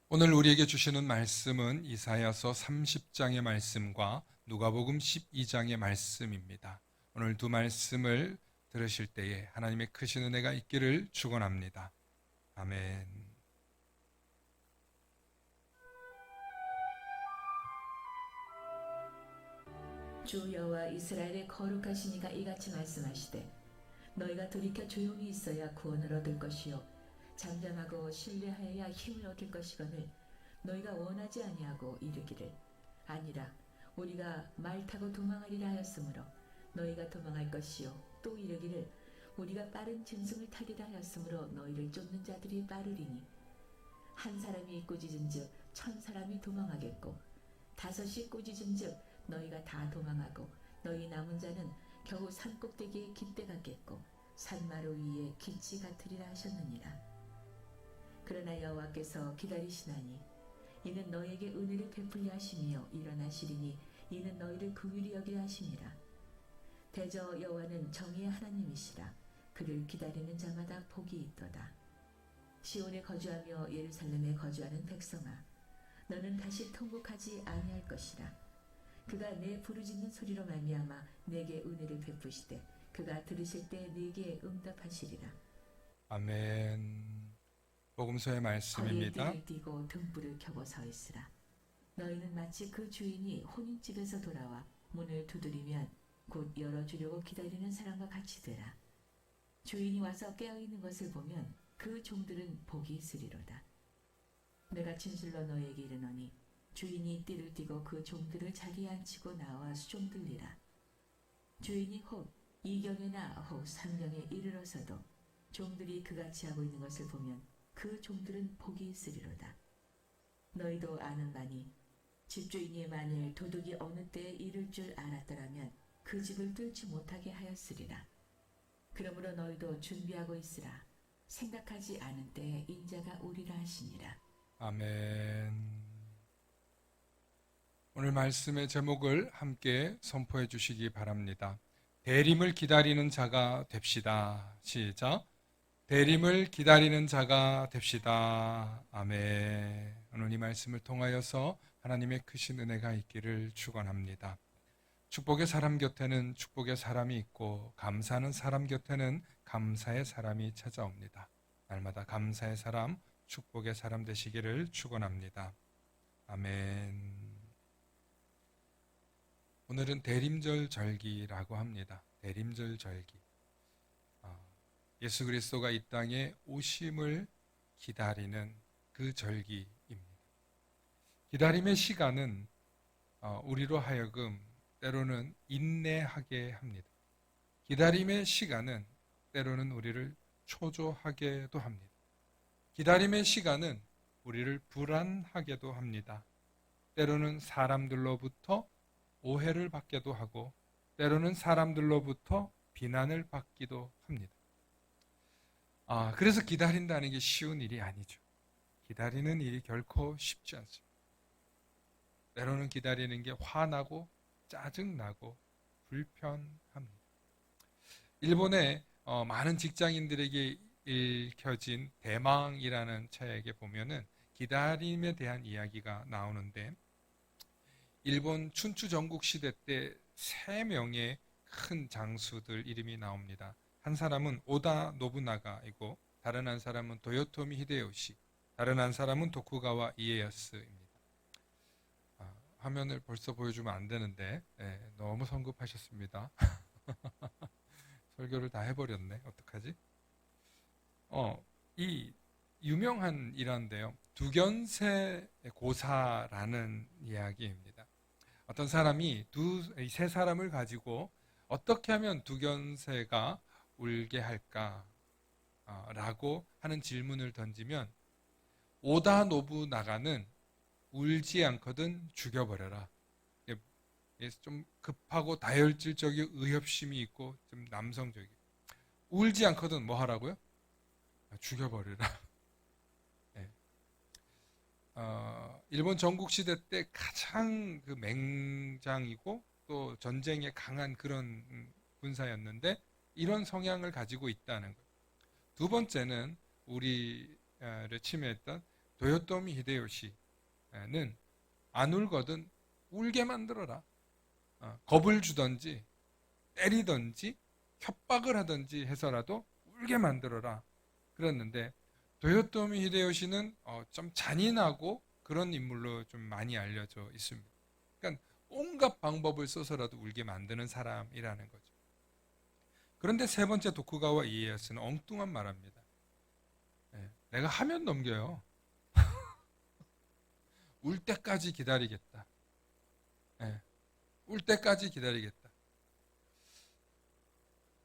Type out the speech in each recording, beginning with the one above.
오늘 우리에게 주시는 말씀은 이사야서 30장의 말씀과 누가복음 12장의 말씀입니다. 오늘 두 말씀을 들으실 때에 하나님의 크신 은혜가 있기를 축원합니다. 아멘. 주 여호와 이스라엘의 거룩하시니가 이같이 말씀하시되 너희가 돌이켜 조용히 있어야 구원을 얻을 것이요 잠잠하고 신뢰하여야 힘을 얻을 것이거늘 너희가 원하지 아니하고 이르기를 아니라 우리가 말 타고 도망하리라 하였으므로 너희가 도망할 것이요 또 이르기를 우리가 빠른 짐승을 타리라 하였으므로 너희를 쫓는 자들이 빠르리니 한 사람이 꾸짖은즉 1000사람이 도망하겠고 다섯이 꾸짖은즉 너희가 다 도망하고 너희 남은 자는 겨우 산꼭대기에 깃대 같겠고 산마루 위에 기치 같으리라 하셨느니라. 그러나 여호와께서 기다리시나니 이는 너희에게 은혜를 베풀려 하심이요 일어나시리니 이는 너희를 긍휼히 여기려 하심이라. 대저 여호와는 정의의 하나님이시라. 그를 기다리는 자마다 복이 있도다. 시온에 거주하며 예루살렘에 거주하는 백성아, 너는 다시 통곡하지 아니할 것이라. 그가 내 부르짖는 소리로 말미암아 내게 은혜를 베푸시되 그가 들으실 때 내게 응답하시리라. 아멘. 복음서의 허리에 말씀입니다. 띠를 띠고 등불을 켜고 서 있으라. 너희는 마치 그 주인이 혼인집에서 돌아와 문을 두드리면 곧 열어주려고 기다리는 사람과 같이 되라. 주인이 와서 깨어있는 것을 보면 그 종들은 복이 있으리로다. 내가 진실로 너희에게 이르노니 주인이 띠를 띠고 그 종들을 자리에 앉히고 나와 수종들리라. 주인이 혹 이경에나 혹 삼경에 이르러서도 종들이 그같이 하고 있는 것을 보면 그 종들은 복이 있으리로다. 너희도 아는 바니 집주인이 만일 도둑이 어느 때에 이를 줄 알았더라면 그 집을 뚫지 못하게 하였으리라. 그러므로 너희도 준비하고 있으라. 생각하지 않은 때에 인자가 오리라 하시니라. 아멘. 오늘 말씀의 제목을 함께 선포해 주시기 바랍니다. 대림을 기다리는 자가 됩시다. 시작. 대림을 기다리는 자가 됩시다. 아멘. 오늘 이 말씀을 통하여서 하나님의 크신 은혜가 있기를 축원합니다. 축복의 사람 곁에는 축복의 사람이 있고 감사하는 사람 곁에는 감사의 사람이 찾아옵니다. 날마다 감사의 사람, 축복의 사람 되시기를 축원합니다. 아멘. 오늘은 대림절 절기라고 합니다. 대림절 절기. 예수 그리스도가 이 땅에 오심을 기다리는 그 절기입니다. 기다림의 시간은 우리로 하여금 때로는 인내하게 합니다. 기다림의 시간은 때로는 우리를 초조하게도 합니다. 기다림의 시간은 우리를 불안하게도 합니다. 때로는 사람들로부터 오해를 받기도 하고 때로는 사람들로부터 비난을 받기도 합니다. 그래서 기다린다는 게 쉬운 일이 아니죠. 기다리는 일이 결코 쉽지 않습니다. 때로는 기다리는 게 화나고 짜증나고 불편합니다. 일본의 많은 직장인들에게 읽혀진 대망이라는 책에 보면은 기다림에 대한 이야기가 나오는데 일본 춘추 전국 시대 때 3명의 큰 장수들 이름이 나옵니다. 한 사람은 오다 노부나가이고 다른 한 사람은 도요토미 히데요시, 다른 한 사람은 도쿠가와 이에야스입니다. 화면을 벌써 보여주면 안 되는데 너무 성급하셨습니다. 설교를 다 해버렸네. 어떡하지? 이 유명한 일화인데요. 두견세 고사라는 이야기입니다. 어떤 사람이 세 사람을 가지고 어떻게 하면 두견세가 울게 할까? 라고 하는 질문을 던지면 오다 노부나가는 울지 않거든 죽여버려라. 좀 급하고 다혈질적인 의협심이 있고 좀 남성적이에요. 울지 않거든 뭐 하라고요? 죽여버리라. 네. 일본 전국시대 때 가장 그 맹장이고 또 전쟁에 강한 그런 군사였는데 이런 성향을 가지고 있다는 거예요. 두 번째는 우리를 침해했던 도요토미 히데요시는 안 울거든 울게 만들어라. 겁을 주든지 때리든지 협박을 하든지 해서라도 울게 만들어라. 그랬는데 도요토미 히데요시는 좀 잔인하고 그런 인물로 좀 많이 알려져 있습니다. 그러니까 온갖 방법을 써서라도 울게 만드는 사람이라는 거죠. 그런데 세 번째 도쿠가와 이에야스는 엉뚱한 말합니다. 내가 하면 넘겨요. 울 때까지 기다리겠다. 울 때까지 기다리겠다.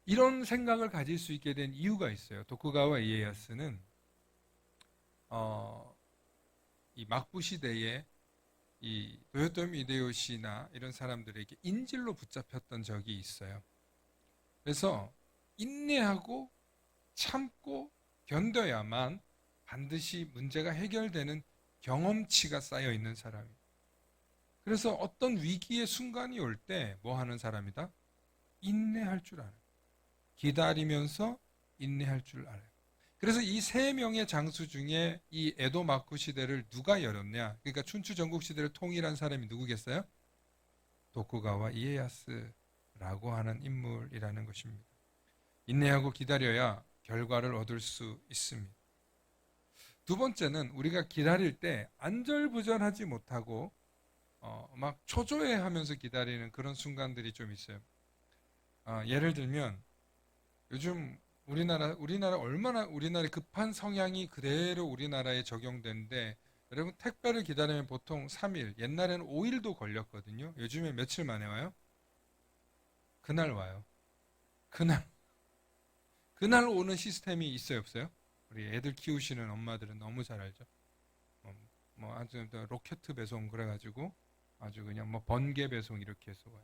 이런 생각을 가질 수 있게 된 이유가 있어요. 도쿠가와 이에야스는 이 막부 시대에 이 도요토미 히데요시나 이런 사람들에게 인질로 붙잡혔던 적이 있어요. 그래서 인내하고 참고 견뎌야만 반드시 문제가 해결되는 경험치가 쌓여 있는 사람이에요. 그래서 어떤 위기의 순간이 올 때 뭐 하는 사람이다? 인내할 줄 알아요. 기다리면서 인내할 줄 알아요. 그래서 이 세 명의 장수 중에 이 에도 막부 시대를 누가 열었냐? 그러니까 춘추 전국 시대를 통일한 사람이 누구겠어요? 도쿠가와 이에야스라고 하는 인물이라는 것입니다. 인내하고 기다려야 결과를 얻을 수 있습니다. 두 번째는 우리가 기다릴 때 안절부절하지 못하고 막 초조해하면서 기다리는 그런 순간들이 좀 있어요. 예를 들면 요즘 우리나라 얼마나 우리나라의 급한 성향이 그대로 우리나라에 적용되는데 여러분 택배를 기다리면 보통 3일, 옛날에는 5일도 걸렸거든요. 요즘에 며칠 만에 와요? 그날 와요. 그날 오는 시스템이 있어요, 없어요? 우리 애들 키우시는 엄마들은 너무 잘 알죠. 뭐 아주 로켓 배송 그래가지고 아주 그냥 뭐 번개 배송 이렇게 해서 와요.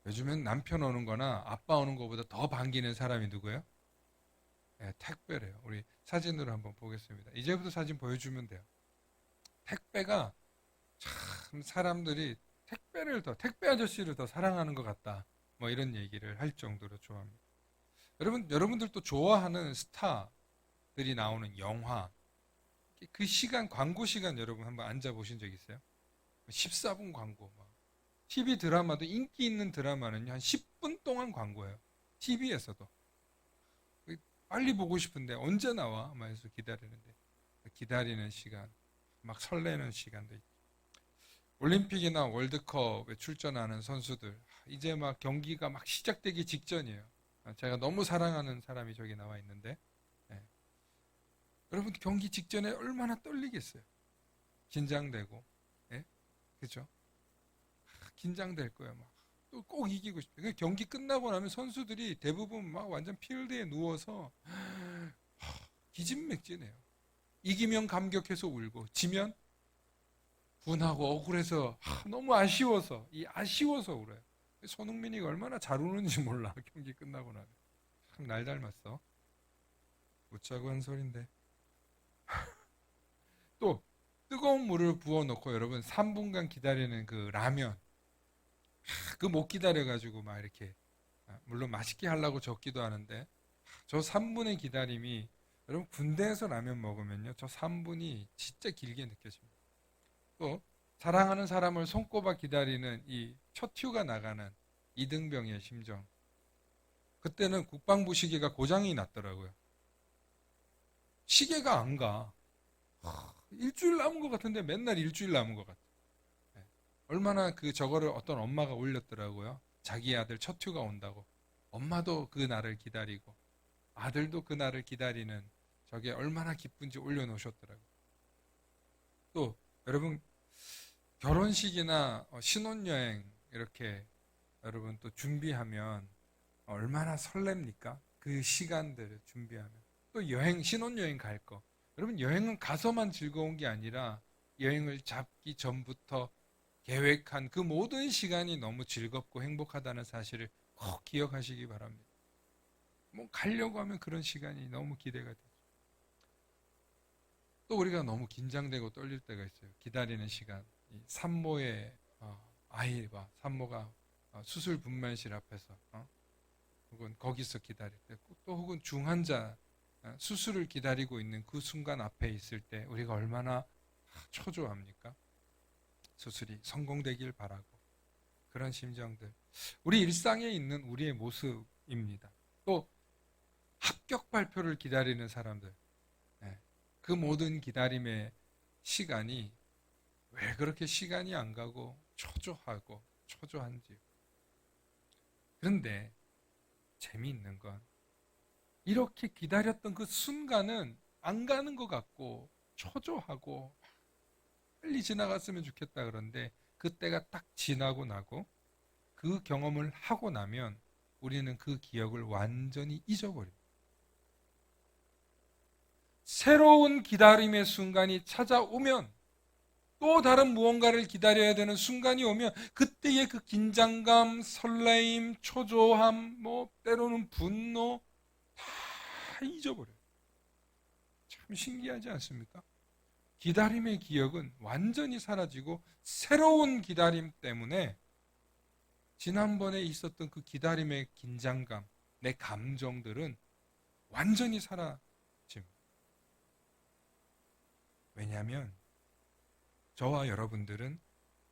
요즘엔 남편 오는 거나 아빠 오는 거보다 더 반기는 사람이 누구예요? 택배래요. 우리 사진으로 한번 보겠습니다. 이제부터 사진 보여주면 돼요. 택배가 참 사람들이 택배 아저씨를 더 사랑하는 것 같다. 뭐 이런 얘기를 할 정도로 좋아합니다. 여러분들도 좋아하는 스타들이 나오는 영화, 그 시간, 광고 시간 여러분 한번 앉아보신 적 있어요? 14분 광고. TV 드라마도 인기 있는 드라마는 한 10분 동안 광고예요. TV에서도. 빨리 보고 싶은데 언제 나와? 막 해서 기다리는데. 기다리는 시간, 막 설레는 시간도 있고. 올림픽이나 월드컵에 출전하는 선수들, 이제 막 경기가 막 시작되기 직전이에요. 제가 너무 사랑하는 사람이 저기 나와 있는데, 여러분 경기 직전에 얼마나 떨리겠어요? 긴장되고, 그죠? 긴장될 거예요. 막 또 꼭 이기고 싶어요. 그 경기 끝나고 나면 선수들이 대부분 막 완전 필드에 누워서 기진맥진해요. 이기면 감격해서 울고, 지면 분하고 억울해서 너무 아쉬워서 울어요. 손흥민이가 얼마나 잘 우는지 몰라. 경기 끝나고 나면 참 날 닮았어. 웃자고 한 소린데. 또 뜨거운 물을 부어놓고 여러분 3분간 기다리는 그 라면, 그 못 기다려가지고 막 이렇게 물론 맛있게 하려고 적기도 하는데 저 3분의 기다림이, 여러분 군대에서 라면 먹으면요 저 3분이 진짜 길게 느껴집니다. 또 사랑하는 사람을 손꼽아 기다리는 이 첫 튜가 나가는 이등병의 심정, 그때는 국방부 시계가 고장이 났더라고요. 시계가 안 가. 일주일 남은 것 같은데 맨날 일주일 남은 것 같아. 얼마나 저거를 어떤 엄마가 올렸더라고요. 자기 아들 첫 튜가 온다고. 엄마도 그 날을 기다리고 아들도 그 날을 기다리는 저게 얼마나 기쁜지 올려놓으셨더라고요. 또 여러분 결혼식이나 신혼여행 이렇게 여러분 또 준비하면 얼마나 설렙니까? 그 시간들을 준비하면. 또 신혼여행 갈 거. 여러분 여행은 가서만 즐거운 게 아니라 여행을 잡기 전부터 계획한 그 모든 시간이 너무 즐겁고 행복하다는 사실을 꼭 기억하시기 바랍니다. 뭐 가려고 하면 그런 시간이 너무 기대가 되죠. 또 우리가 너무 긴장되고 떨릴 때가 있어요. 기다리는 시간. 산모의 아이와 산모가 수술 분만실 앞에서 혹은 거기서 기다릴 때, 또 혹은 중환자 수술을 기다리고 있는 그 순간 앞에 있을 때 우리가 얼마나 초조합니까? 수술이 성공되길 바라고. 그런 심정들. 우리 일상에 있는 우리의 모습입니다. 또 합격 발표를 기다리는 사람들. 그 모든 기다림의 시간이 왜 그렇게 시간이 안 가고 초조하고 초조한지. 그런데 재미있는 건 이렇게 기다렸던 그 순간은 안 가는 것 같고 초조하고 빨리 지나갔으면 좋겠다 그런데 그때가 딱 지나고 나고 그 경험을 하고 나면 우리는 그 기억을 완전히 잊어버립니다. 새로운 기다림의 순간이 찾아오면 또 다른 무언가를 기다려야 되는 순간이 오면 그때의 그 긴장감, 설레임, 초조함, 때로는 분노 다 잊어버려요. 참 신기하지 않습니까? 기다림의 기억은 완전히 사라지고 새로운 기다림 때문에 지난번에 있었던 그 기다림의 긴장감, 내 감정들은 완전히 사라집니다. 왜냐하면 저와 여러분들은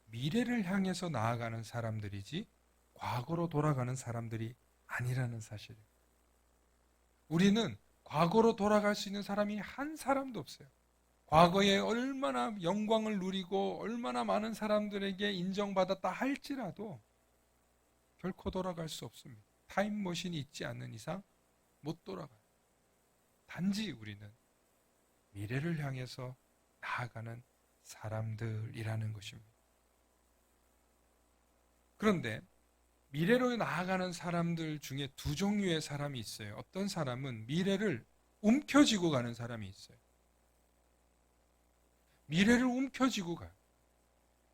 미래를 향해서 나아가는 사람들이지 과거로 돌아가는 사람들이 아니라는 사실이에요. 우리는 과거로 돌아갈 수 있는 사람이 한 사람도 없어요. 과거에 얼마나 영광을 누리고 얼마나 많은 사람들에게 인정받았다 할지라도 결코 돌아갈 수 없습니다. 타임머신이 있지 않는 이상 못 돌아가요. 단지 우리는 미래를 향해서 나아가는 사람들이라는 것입니다. 그런데 미래로 나아가는 사람들 중에 두 종류의 사람이 있어요. 어떤 사람은 미래를 움켜쥐고 가는 사람이 있어요. 미래를 움켜쥐고 가요.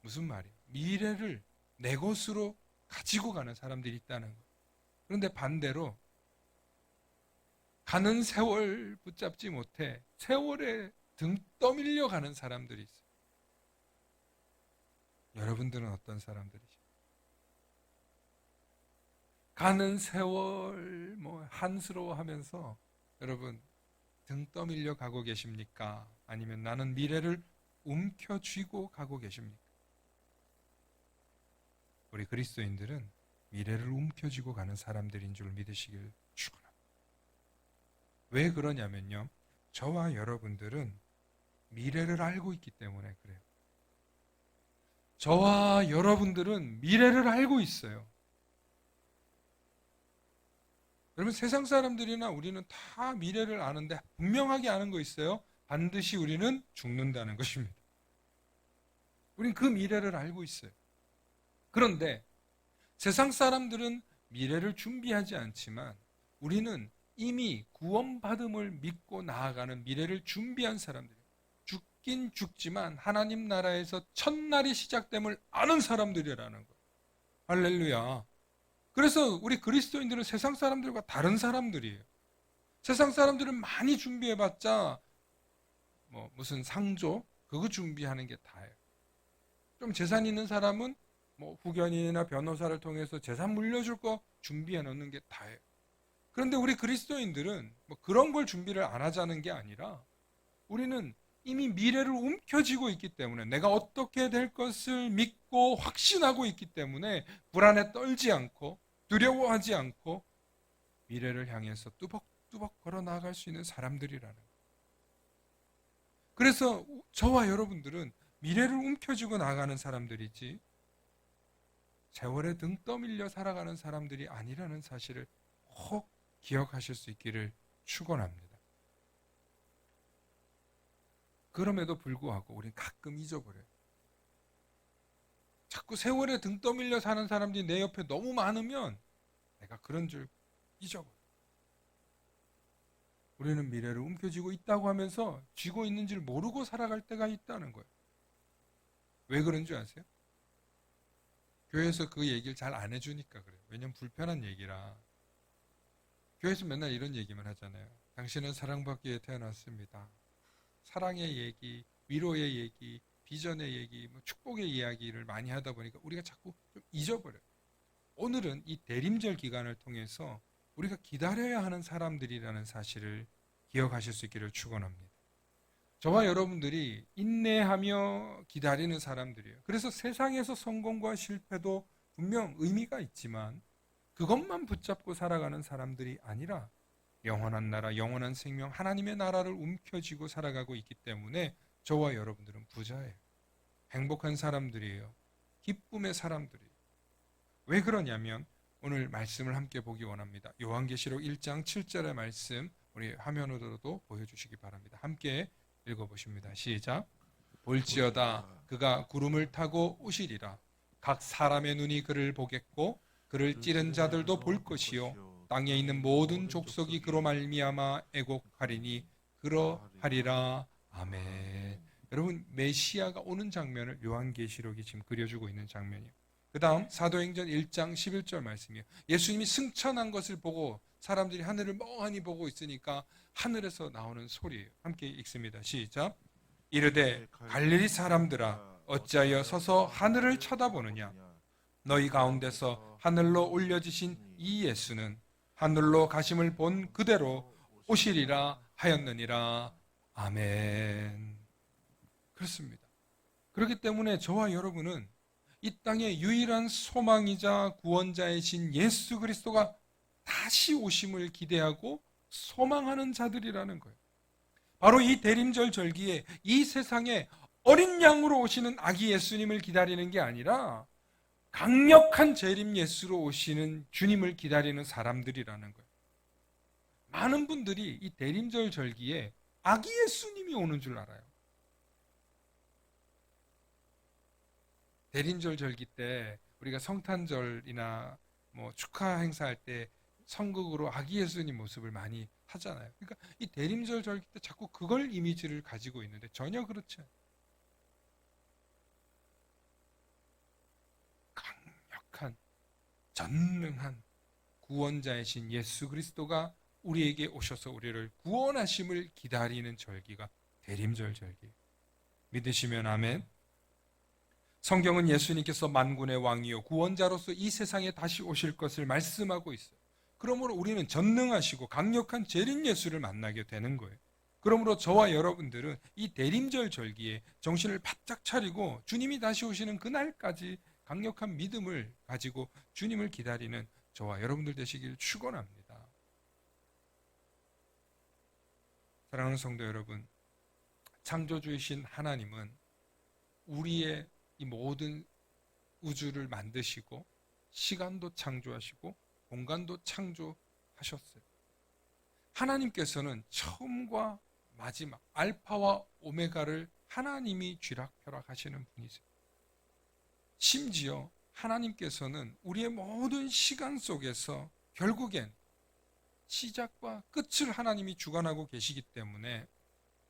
무슨 말이에요? 미래를 내 것으로 가지고 가는 사람들이 있다는 거예요. 그런데 반대로 가는 세월 붙잡지 못해 세월에 등 떠밀려 가는 사람들이 있어요. 여러분들은 어떤 사람들이죠? 가는 세월 한스러워하면서 여러분 등 떠밀려 가고 계십니까? 아니면 나는 미래를 움켜쥐고 가고 계십니까? 우리 그리스도인들은 미래를 움켜쥐고 가는 사람들인 줄 믿으시길 축원합니다. 왜 그러냐면요. 저와 여러분들은 미래를 알고 있기 때문에 그래요. 저와 여러분들은 미래를 알고 있어요. 여러분 세상 사람들이나 우리는 다 미래를 아는데 분명하게 아는 거 있어요. 반드시 우리는 죽는다는 것입니다. 우리는 그 미래를 알고 있어요. 그런데 세상 사람들은 미래를 준비하지 않지만 우리는 이미 구원받음을 믿고 나아가는 미래를 준비한 사람들이에요. 죽긴 죽지만 하나님 나라에서 첫날이 시작됨을 아는 사람들이라는 거예요. 할렐루야. 그래서 우리 그리스도인들은 세상 사람들과 다른 사람들이에요. 세상 사람들은 많이 준비해봤자 무슨 상조 그거 준비하는 게 다예요. 좀 재산 있는 사람은 후견인이나 변호사를 통해서 재산 물려줄 거 준비해 놓는 게 다예요. 그런데 우리 그리스도인들은 그런 걸 준비를 안 하자는 게 아니라 우리는 이미 미래를 움켜쥐고 있기 때문에 내가 어떻게 될 것을 믿고 확신하고 있기 때문에 불안에 떨지 않고 두려워하지 않고 미래를 향해서 뚜벅뚜벅 걸어 나아갈 수 있는 사람들이라는 거예요. 그래서 저와 여러분들은 미래를 움켜쥐고 나가는 사람들이지 세월에 등 떠밀려 살아가는 사람들이 아니라는 사실을 꼭 기억하실 수 있기를 축원합니다. 그럼에도 불구하고 우리는 가끔 잊어버려요. 자꾸 세월에 등 떠밀려 사는 사람들이 내 옆에 너무 많으면 내가 그런 줄 잊어버려요. 우리는 미래를 움켜쥐고 있다고 하면서 쥐고 있는 줄 모르고 살아갈 때가 있다는 거예요. 왜 그런 줄 아세요? 교회에서 그 얘기를 잘 안 해주니까 그래요. 왜냐면 불편한 얘기라. 교회에서 맨날 이런 얘기만 하잖아요. 당신은 사랑받기 위해 태어났습니다. 사랑의 얘기, 위로의 얘기, 비전의 얘기, 축복의 이야기를 많이 하다 보니까 우리가 자꾸 좀 잊어버려요. 오늘은 이 대림절 기간을 통해서 우리가 기다려야 하는 사람들이라는 사실을 기억하실 수 있기를 축원합니다. 저와 여러분들이 인내하며 기다리는 사람들이에요. 그래서 세상에서 성공과 실패도 분명 의미가 있지만 그것만 붙잡고 살아가는 사람들이 아니라 영원한 나라, 영원한 생명, 하나님의 나라를 움켜쥐고 살아가고 있기 때문에 저와 여러분들은 부자예요. 행복한 사람들이에요. 기쁨의 사람들이에요. 왜 그러냐면 오늘 말씀을 함께 보기 원합니다. 요한계시록 1장 7절의 말씀 우리 화면으로도 보여주시기 바랍니다. 함께 읽어보십니다. 시작. 볼지어다 그가 구름을 타고 오시리라. 각 사람의 눈이 그를 보겠고 그를 찌른 자들도 볼 것이요 땅에 있는 모든 족속이 그로 말미암아 애곡하리니 그러하리라. 아멘. 여러분, 메시아가 오는 장면을 요한계시록이 지금 그려주고 있는 장면이에요. 그 다음 사도행전 1장 11절 말씀이에요. 예수님이 승천한 것을 보고 사람들이 하늘을 멍하니 보고 있으니까 하늘에서 나오는 소리예요. 함께 읽습니다. 시작. 이르되 갈릴리 사람들아 어찌하여 서서 하늘을 쳐다보느냐. 너희 가운데서 하늘로 올려지신 이 예수는 하늘로 가심을 본 그대로 오시리라 하였느니라. 아멘. 그렇습니다. 그렇기 때문에 저와 여러분은 이 땅의 유일한 소망이자 구원자이신 예수 그리스도가 다시 오심을 기대하고 소망하는 자들이라는 거예요. 바로 이 대림절 절기에 이 세상에 어린 양으로 오시는 아기 예수님을 기다리는 게 아니라 강력한 재림 예수로 오시는 주님을 기다리는 사람들이라는 거예요. 많은 분들이 이 대림절 절기에 아기 예수님이 오는 줄 알아요. 대림절 절기 때 우리가 성탄절이나 뭐 축하 행사할 때 성극으로 아기 예수님 모습을 많이 하잖아요. 그러니까 이 대림절 절기 때 자꾸 그걸 이미지를 가지고 있는데 전혀 그렇지 않아요. 강력한 전능한 구원자이신 예수 그리스도가 우리에게 오셔서 우리를 구원하심을 기다리는 절기가 대림절 절기예요. 믿으시면 아멘. 성경은 예수님께서 만군의 왕이요 구원자로서 이 세상에 다시 오실 것을 말씀하고 있어요. 그러므로 우리는 전능하시고 강력한 재림 예수를 만나게 되는 거예요. 그러므로 저와 여러분들은 이 대림절 절기에 정신을 바짝 차리고 주님이 다시 오시는 그날까지 강력한 믿음을 가지고 주님을 기다리는 저와 여러분들 되시길 축원합니다. 사랑하는 성도 여러분, 창조주이신 하나님은 우리의 이 모든 우주를 만드시고 시간도 창조하시고 공간도 창조하셨어요. 하나님께서는 처음과 마지막 알파와 오메가를 하나님이 쥐락펴락하시는 분이세요. 심지어 하나님께서는 우리의 모든 시간 속에서 결국엔 시작과 끝을 하나님이 주관하고 계시기 때문에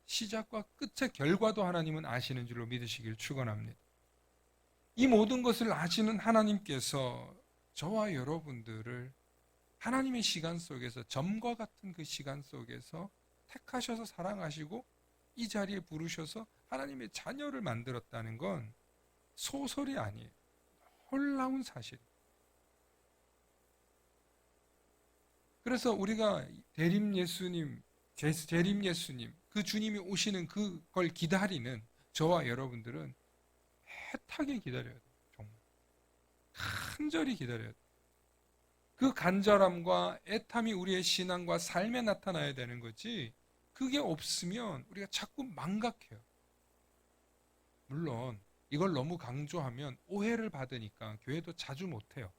시작과 끝의 결과도 하나님은 아시는 줄로 믿으시길 축원합니다. 이 모든 것을 아시는 하나님께서 저와 여러분들을 하나님의 시간 속에서 점과 같은 그 시간 속에서 택하셔서 사랑하시고 이 자리에 부르셔서 하나님의 자녀를 만들었다는 건 소설이 아니에요. 놀라운 사실. 그래서 우리가 재림 예수님 그 주님이 오시는 그걸 기다리는 저와 여러분들은 애타게 기다려야 돼요. 정말 간절히 기다려야 돼요. 그 간절함과 애탐이 우리의 신앙과 삶에 나타나야 되는 거지 그게 없으면 우리가 자꾸 망각해요. 물론 이걸 너무 강조하면 오해를 받으니까 교회도 자주 못해요.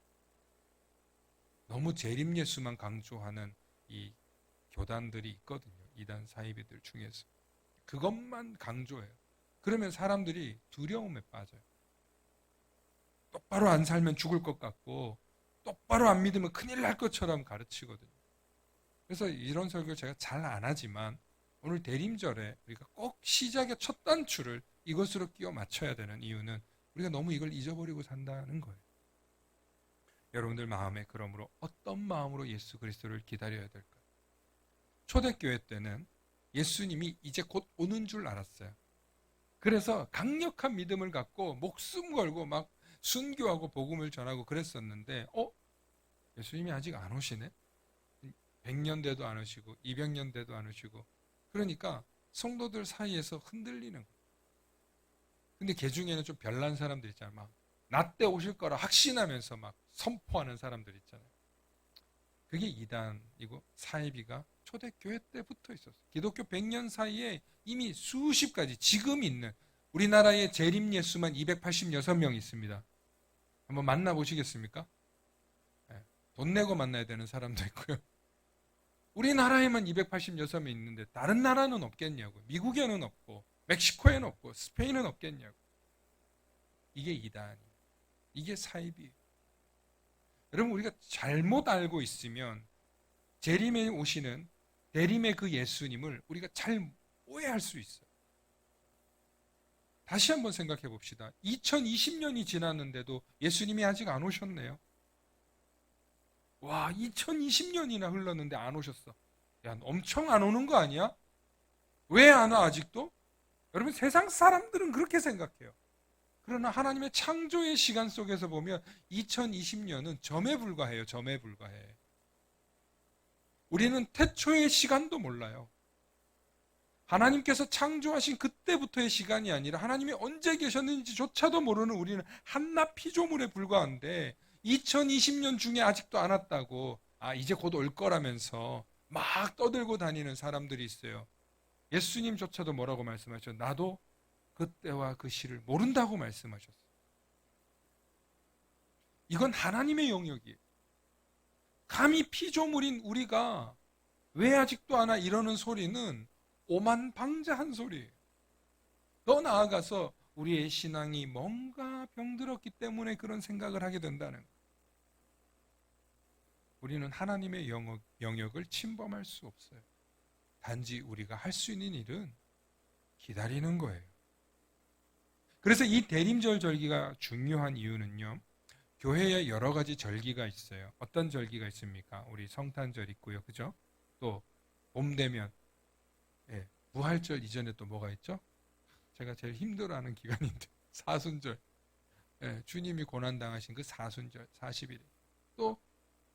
너무 재림 예수만 강조하는 이 교단들이 있거든요. 이단 사이비들 중에서 그것만 강조해요. 그러면 사람들이 두려움에 빠져요. 똑바로 안 살면 죽을 것 같고 똑바로 안 믿으면 큰일 날 것처럼 가르치거든요. 그래서 이런 설교를 제가 잘 안 하지만 오늘 대림절에 우리가 꼭 시작의 첫 단추를 이것으로 끼워 맞춰야 되는 이유는 우리가 너무 이걸 잊어버리고 산다는 거예요. 여러분들 마음에 그러므로 어떤 마음으로 예수 그리스도를 기다려야 될까요? 초대교회 때는 예수님이 이제 곧 오는 줄 알았어요. 그래서 강력한 믿음을 갖고 목숨 걸고 막 순교하고 복음을 전하고 그랬었는데 예수님이 아직 안 오시네? 100년 돼도 안 오시고 200년 돼도 안 오시고, 그러니까 성도들 사이에서 흔들리는 거예요. 근데 그 중에는 좀 별난 사람들 있잖아요. 막 나 때 오실 거라 확신하면서 막 선포하는 사람들 있잖아요. 그게 이단이고, 사이비가 초대교회 때 붙어 있었어요. 기독교 100년 사이에 이미 수십 가지, 지금 있는 우리나라의 재림 예수만 286명 있습니다. 한번 만나보시겠습니까? 네, 돈 내고 만나야 되는 사람도 있고요. 우리나라에만 286명 있는데 다른 나라는 없겠냐고. 미국에는 없고 멕시코에는 없고 스페인은 없겠냐고. 이게 이단이에요. 이게 사이비예요. 여러분, 우리가 잘못 알고 있으면 재림에 오시는 대림의 그 예수님을 우리가 잘 오해할 수 있어요. 다시 한번 생각해 봅시다. 2020년이 지났는데도 예수님이 아직 안 오셨네요. 와, 2020년이나 흘렀는데 안 오셨어. 야, 엄청 안 오는 거 아니야? 왜 안 와, 아직도? 여러분, 세상 사람들은 그렇게 생각해요. 그러나 하나님의 창조의 시간 속에서 보면 2020년은 점에 불과해요. 점에 불과해. 우리는 태초의 시간도 몰라요. 하나님께서 창조하신 그때부터의 시간이 아니라 하나님이 언제 계셨는지조차도 모르는 우리는 한낱 피조물에 불과한데, 2020년 중에 아직도 안 왔다고, 이제 곧 올 거라면서 막 떠들고 다니는 사람들이 있어요. 예수님조차도 뭐라고 말씀하셨죠? 나도 그때와 그 시를 모른다고 말씀하셨어요. 이건 하나님의 영역이에요. 감히 피조물인 우리가 왜 아직도 안 와 이러는 소리는 오만방자한 소리예요. 더 나아가서 우리의 신앙이 뭔가 병들었기 때문에 그런 생각을 하게 된다는 거예요. 우리는 하나님의 영역을 침범할 수 없어요. 단지 우리가 할 수 있는 일은 기다리는 거예요. 그래서 이 대림절 절기가 중요한 이유는요, 교회에 여러 가지 절기가 있어요. 어떤 절기가 있습니까? 우리 성탄절 있고요, 그죠? 또 봄 되면 부활절 이전에 또 뭐가 있죠? 제가 제일 힘들어하는 기간인데 사순절. 주님이 고난당하신 그 사순절 40일. 또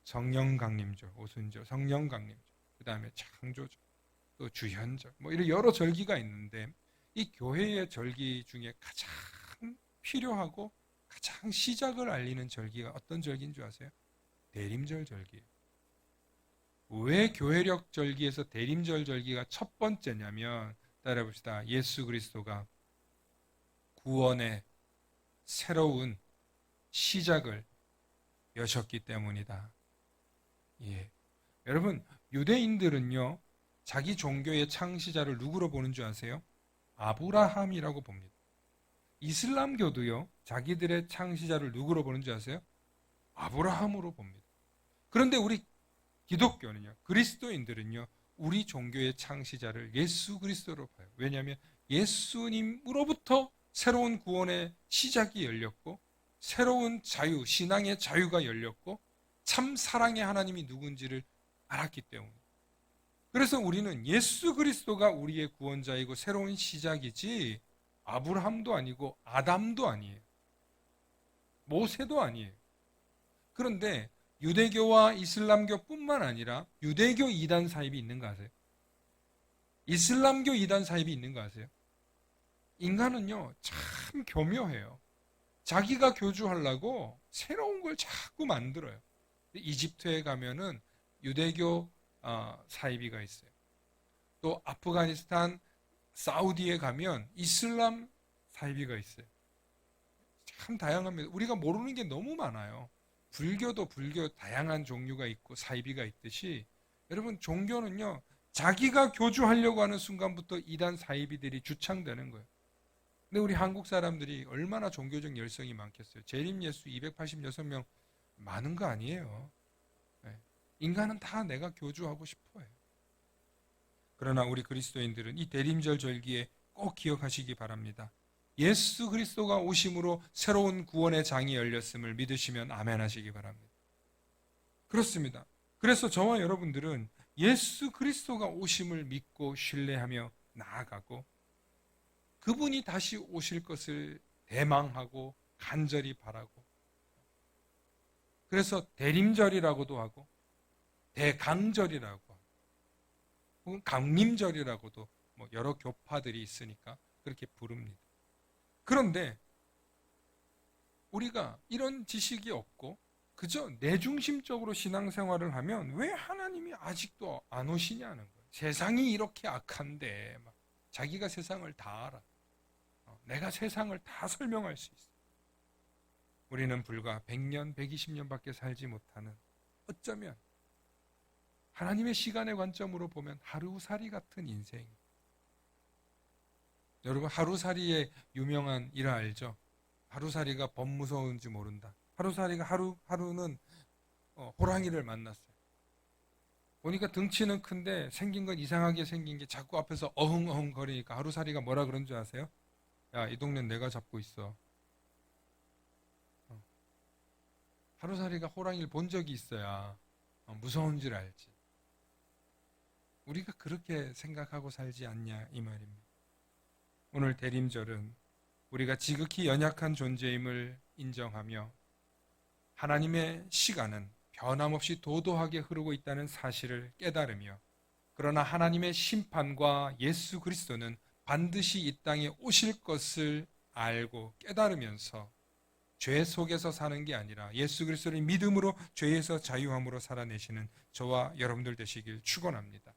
성령강림절, 오순절, 성령강림절. 그 다음에 창조절, 또 주현절, 뭐 이런 여러 절기가 있는데, 이 교회의 절기 중에 가장 필요하고 가장 시작을 알리는 절기가 어떤 절기인 줄 아세요? 대림절 절기예요. 왜 교회력 절기에서 대림절 절기가 첫 번째냐면, 따라해봅시다. 예수 그리스도가 구원의 새로운 시작을 여셨기 때문이다. 예. 여러분, 유대인들은요, 자기 종교의 창시자를 누구로 보는 줄 아세요? 아브라함이라고 봅니다. 이슬람교도요, 자기들의 창시자를 누구로 보는 줄 아세요? 아브라함으로 봅니다. 그런데 우리 기독교는요, 그리스도인들은요, 우리 종교의 창시자를 예수 그리스도로 봐요. 왜냐하면 예수님으로부터 새로운 구원의 시작이 열렸고, 새로운 자유, 신앙의 자유가 열렸고, 참 사랑의 하나님이 누군지를 알았기 때문에. 그래서 우리는 예수 그리스도가 우리의 구원자이고 새로운 시작이지, 아브라함도 아니고 아담도 아니에요. 모세도 아니에요. 그런데 유대교와 이슬람교뿐만 아니라 유대교 이단 사입이 있는 거 아세요? 이슬람교 이단 사입이 있는 거 아세요? 인간은요, 참 교묘해요. 자기가 교주하려고 새로운 걸 자꾸 만들어요. 이집트에 가면은 유대교 사이비가 있어요. 또 아프가니스탄, 사우디에 가면 이슬람 사이비가 있어요. 참 다양합니다. 우리가 모르는 게 너무 많아요. 불교도 불교 다양한 종류가 있고 사이비가 있듯이, 여러분, 종교는요, 자기가 교주하려고 하는 순간부터 이단 사이비들이 주창되는 거예요. 근데 우리 한국 사람들이 얼마나 종교적 열성이 많겠어요. 재림 예수 286명 많은 거 아니에요. 인간은 다 내가 교주하고 싶어 해요. 그러나 우리 그리스도인들은 이 대림절 절기에 꼭 기억하시기 바랍니다. 예수 그리스도가 오심으로 새로운 구원의 장이 열렸음을 믿으시면 아멘 하시기 바랍니다. 그렇습니다. 그래서 저와 여러분들은 예수 그리스도가 오심을 믿고 신뢰하며 나아가고, 그분이 다시 오실 것을 대망하고 간절히 바라고, 그래서 대림절이라고도 하고 대강절이라고 혹은 강림절이라고도 뭐 여러 교파들이 있으니까 그렇게 부릅니다. 그런데 우리가 이런 지식이 없고 그저 내중심적으로 신앙생활을 하면 왜 하나님이 아직도 안 오시냐는 거예요. 세상이 이렇게 악한데 막 자기가 세상을 다 알아. 내가 세상을 다 설명할 수 있어. 우리는 불과 100년, 120년밖에 살지 못하는 어쩌면 하나님의 시간의 관점으로 보면 하루살이 같은 인생. 여러분 하루살이의 유명한 일화 알죠? 하루살이가 범 무서운지 모른다. 하루살이가 하루는 호랑이를 만났어요. 보니까 등치는 큰데 생긴 건 이상하게 생긴 게 자꾸 앞에서 어흥어흥 거리니까 하루살이가 뭐라 그런 줄 아세요? 야, 이 동네는 내가 잡고 있어. 하루살이가 호랑이를 본 적이 있어야 무서운 줄 알지. 우리가 그렇게 생각하고 살지 않냐 이 말입니다. 오늘 대림절은 우리가 지극히 연약한 존재임을 인정하며 하나님의 시간은 변함없이 도도하게 흐르고 있다는 사실을 깨달으며 그러나 하나님의 심판과 예수 그리스도는 반드시 이 땅에 오실 것을 알고 깨달으면서 죄 속에서 사는 게 아니라 예수 그리스도를 믿음으로 죄에서 자유함으로 살아내시는 저와 여러분들 되시길 축원합니다.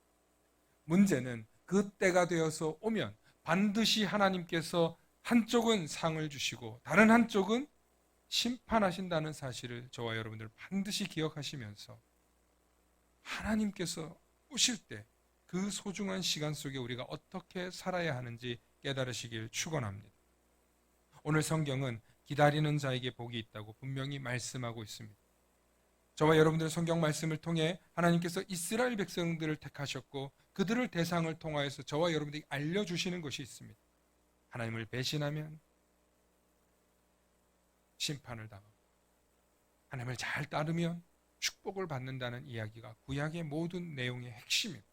문제는 그 때가 되어서 오면 반드시 하나님께서 한쪽은 상을 주시고 다른 한쪽은 심판하신다는 사실을 저와 여러분들 반드시 기억하시면서 하나님께서 오실 때 그 소중한 시간 속에 우리가 어떻게 살아야 하는지 깨달으시길 축원합니다. 오늘 성경은 기다리는 자에게 복이 있다고 분명히 말씀하고 있습니다. 저와 여러분들의 성경 말씀을 통해 하나님께서 이스라엘 백성들을 택하셨고 그들을 대상을 통하여서 저와 여러분들이 알려주시는 것이 있습니다. 하나님을 배신하면 심판을 당하고 하나님을 잘 따르면 축복을 받는다는 이야기가 구약의 모든 내용의 핵심입니다.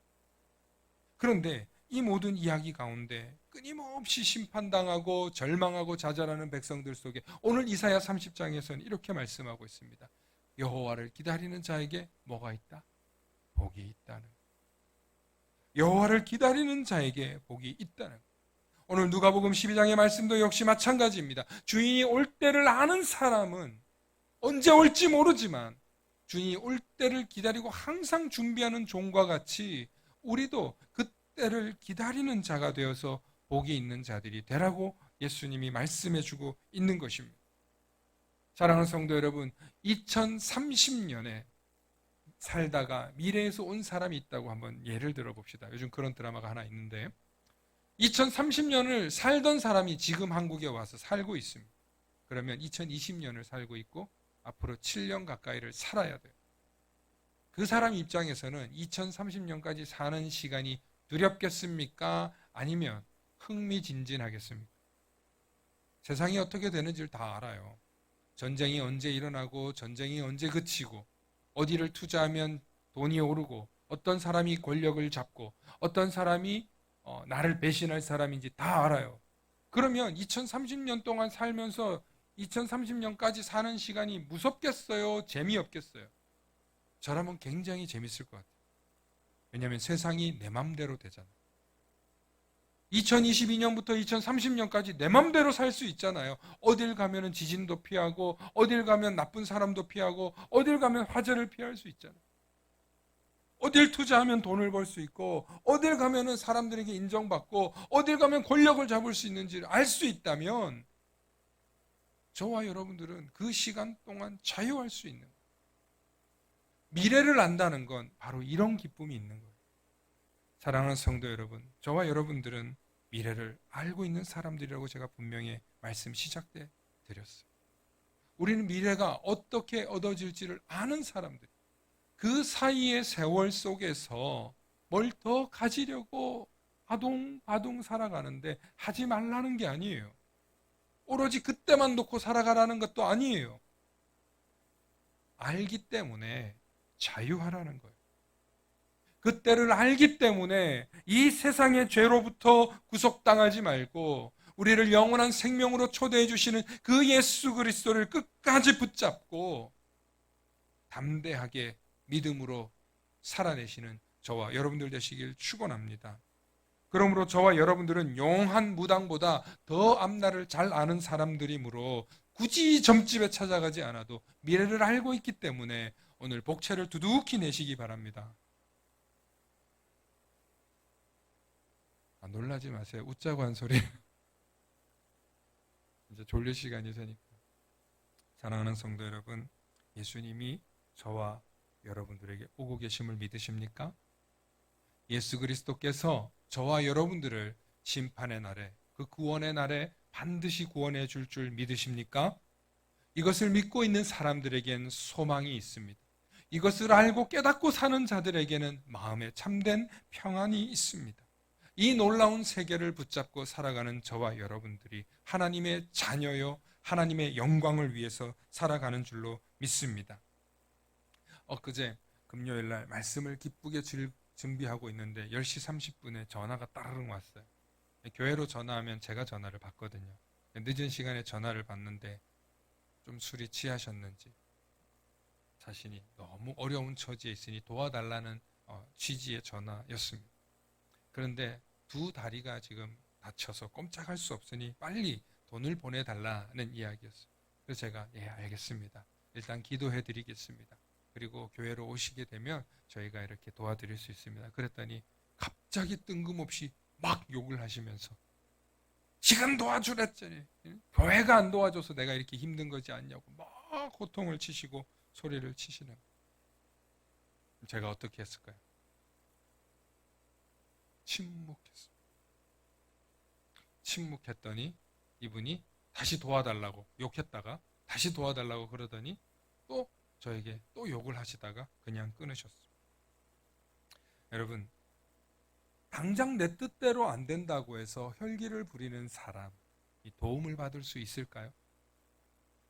그런데 이 모든 이야기 가운데 끊임없이 심판당하고 절망하고 좌절하는 백성들 속에 오늘 이사야 30장에서는 이렇게 말씀하고 있습니다. 여호와를 기다리는 자에게 뭐가 있다? 복이 있다는 거예요. 여호와를 기다리는 자에게 복이 있다는 거예요. 오늘 누가복음 12장의 말씀도 역시 마찬가지입니다. 주인이 올 때를 아는 사람은 언제 올지 모르지만 주인이 올 때를 기다리고 항상 준비하는 종과 같이 우리도 그 때를 기다리는 자가 되어서 복이 있는 자들이 되라고 예수님이 말씀해주고 있는 것입니다. 사랑하는 성도 여러분, 2030년에 살다가 미래에서 온 사람이 있다고 한번 예를 들어봅시다. 요즘 그런 드라마가 하나 있는데 2030년을 살던 사람이 지금 한국에 와서 살고 있습니다. 그러면 2020년을 살고 있고 앞으로 7년 가까이를 살아야 돼요. 그 사람 입장에서는 2030년까지 사는 시간이 두렵겠습니까? 아니면 흥미진진하겠습니까? 세상이 어떻게 되는지를 다 알아요. 전쟁이 언제 일어나고 전쟁이 언제 그치고 어디를 투자하면 돈이 오르고 어떤 사람이 권력을 잡고 어떤 사람이 나를 배신할 사람인지 다 알아요. 그러면 2030년 동안 살면서 2030년까지 사는 시간이 무섭겠어요? 재미없겠어요? 저라면 굉장히 재밌을 것 같아요. 왜냐하면 세상이 내 맘대로 되잖아요. 2022년부터 2030년까지 내 맘대로 살 수 있잖아요. 어딜 가면 지진도 피하고 어딜 가면 나쁜 사람도 피하고 어딜 가면 화재를 피할 수 있잖아요. 어딜 투자하면 돈을 벌 수 있고 어딜 가면 사람들에게 인정받고 어딜 가면 권력을 잡을 수 있는지를 알 수 있다면 저와 여러분들은 그 시간 동안 자유할 수 있는 거예요. 미래를 안다는 건 바로 이런 기쁨이 있는 거예요. 사랑하는 성도 여러분, 저와 여러분들은 미래를 알고 있는 사람들이라고 제가 분명히 말씀 시작 때 드렸어요. 우리는 미래가 어떻게 얻어질지를 아는 사람들. 그 사이의 세월 속에서 뭘 더 가지려고 아동바동 살아가는데 하지 말라는 게 아니에요. 오로지 그때만 놓고 살아가라는 것도 아니에요. 알기 때문에 자유하라는 거예요. 그때를 알기 때문에 이 세상의 죄로부터 구속당하지 말고 우리를 영원한 생명으로 초대해 주시는 그 예수 그리스도를 끝까지 붙잡고 담대하게 믿음으로 살아내시는 저와 여러분들 되시길 축원합니다. 그러므로 저와 여러분들은 용한 무당보다 더 앞날을 잘 아는 사람들이므로 굳이 점집에 찾아가지 않아도 미래를 알고 있기 때문에 오늘 복채를 두둑히 내시기 바랍니다. 놀라지 마세요. 웃자고 한 소리. 이제 졸릴 시간이 되니까. 사랑하는 성도 여러분, 예수님이 저와 여러분들에게 오고 계심을 믿으십니까? 예수 그리스도께서 저와 여러분들을 심판의 날에, 그 구원의 날에 반드시 구원해 줄 믿으십니까? 이것을 믿고 있는 사람들에겐 소망이 있습니다. 이것을 알고 깨닫고 사는 자들에게는 마음에 참된 평안이 있습니다. 이 놀라운 세계를 붙잡고 살아가는 저와 여러분들이 하나님의 자녀요, 하나님의 영광을 위해서 살아가는 줄로 믿습니다. 엊그제 금요일 날 말씀을 기쁘게 준비하고 있는데 10시 30분에 전화가 따르릉 왔어요. 교회로 전화하면 제가 전화를 받거든요. 늦은 시간에 전화를 받는데 좀 술이 취하셨는지 자신이 너무 어려운 처지에 있으니 도와달라는 취지의 전화였습니다. 그런데 두 다리가 지금 다쳐서 꼼짝할 수 없으니 빨리 돈을 보내달라는 이야기였어요. 그래서 제가 알겠습니다. 일단 기도해 드리겠습니다. 그리고 교회로 오시게 되면 저희가 이렇게 도와드릴 수 있습니다. 그랬더니 갑자기 뜬금없이 막 욕을 하시면서 지금 도와주랬더니 교회가 안 도와줘서 내가 이렇게 힘든 거지 않냐고 막 고통을 치시고 소리를 치시는 거예요. 제가 어떻게 했을까요? 침묵했습니다. 침묵했더니 이분이 다시 도와달라고 욕했다가 다시 도와달라고 그러더니 또 저에게 또 욕을 하시다가 그냥 끊으셨습니다. 여러분, 당장 내 뜻대로 안 된다고 해서 혈기를 부리는 사람이 도움을 받을 수 있을까요?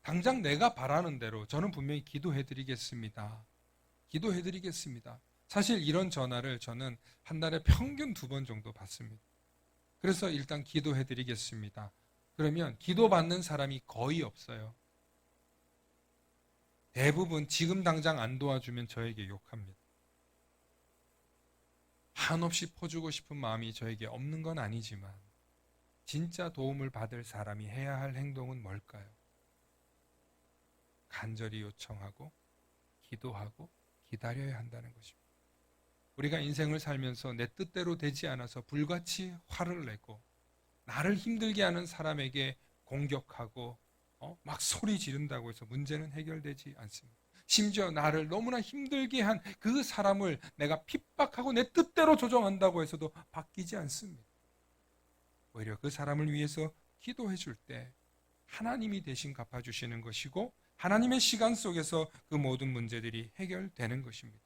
당장 내가 바라는 대로 저는 분명히 기도해드리겠습니다. 기도해드리겠습니다. 사실 이런 전화를 저는 한 달에 평균 2번 정도 받습니다. 그래서 일단 기도해드리겠습니다. 그러면 기도받는 사람이 거의 없어요. 대부분 지금 당장 안 도와주면 저에게 욕합니다. 한없이 퍼주고 싶은 마음이 저에게 없는 건 아니지만 진짜 도움을 받을 사람이 해야 할 행동은 뭘까요? 간절히 요청하고 기도하고 기다려야 한다는 것입니다. 우리가 인생을 살면서 내 뜻대로 되지 않아서 불같이 화를 내고 나를 힘들게 하는 사람에게 공격하고 막 소리 지른다고 해서 문제는 해결되지 않습니다. 심지어 나를 너무나 힘들게 한 그 사람을 내가 핍박하고 내 뜻대로 조정한다고 해서도 바뀌지 않습니다. 오히려 그 사람을 위해서 기도해 줄 때 하나님이 대신 갚아주시는 것이고 하나님의 시간 속에서 그 모든 문제들이 해결되는 것입니다.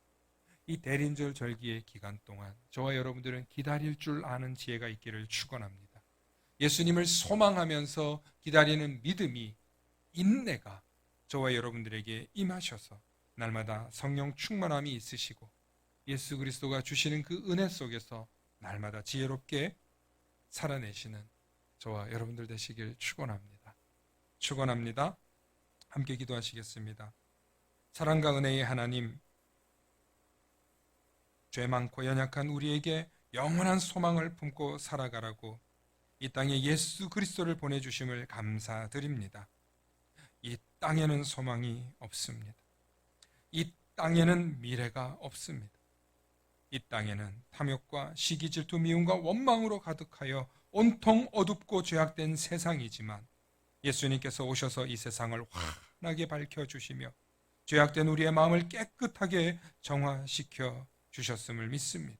이 대린절 절기의 기간 동안 저와 여러분들은 기다릴 줄 아는 지혜가 있기를 축원합니다. 예수님을 소망하면서 기다리는 믿음이, 인내가 저와 여러분들에게 임하셔서 날마다 성령 충만함이 있으시고 예수 그리스도가 주시는 그 은혜 속에서 날마다 지혜롭게 살아내시는 저와 여러분들 되시길 축원합니다. 축원합니다. 함께 기도하시겠습니다. 사랑과 은혜의 하나님, 죄 많고 연약한 우리에게 영원한 소망을 품고 살아가라고 이 땅에 예수 그리스도를 보내주심을 감사드립니다. 이 땅에는 소망이 없습니다. 이 땅에는 미래가 없습니다. 이 땅에는 탐욕과 시기, 질투, 미움과 원망으로 가득하여 온통 어둡고 죄악된 세상이지만 예수님께서 오셔서 이 세상을 환하게 밝혀주시며 죄악된 우리의 마음을 깨끗하게 정화시켜 주셨음을 믿습니다.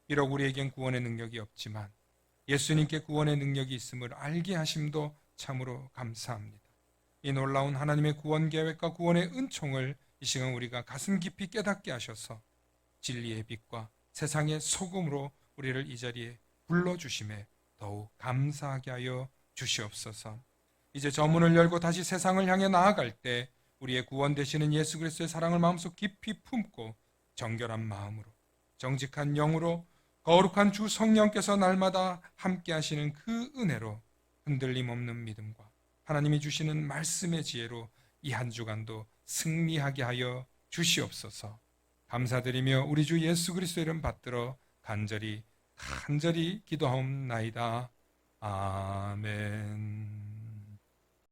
비록 우리에겐 구원의 능력이 없지만 예수님께 구원의 능력이 있음을 알게 하심도 참으로 감사합니다. 이 놀라운 하나님의 구원 계획과 구원의 은총을 이 시간 우리가 가슴 깊이 깨닫게 하셔서 진리의 빛과 세상의 소금으로 우리를 이 자리에 불러주심에 더욱 감사하게 하여 주시옵소서. 이제 저 문을 열고 다시 세상을 향해 나아갈 때 우리의 구원 되시는 예수 그리스도의 사랑을 마음속 깊이 품고 정결한 마음으로 정직한 영으로 거룩한 주 성령께서 날마다 함께 하시는 그 은혜로 흔들림 없는 믿음과 하나님이 주시는 말씀의 지혜로 이 한 주간도 승리하게 하여 주시옵소서. 감사드리며 우리 주 예수 그리스도 이름 받들어 간절히 기도하옵나이다. 아멘.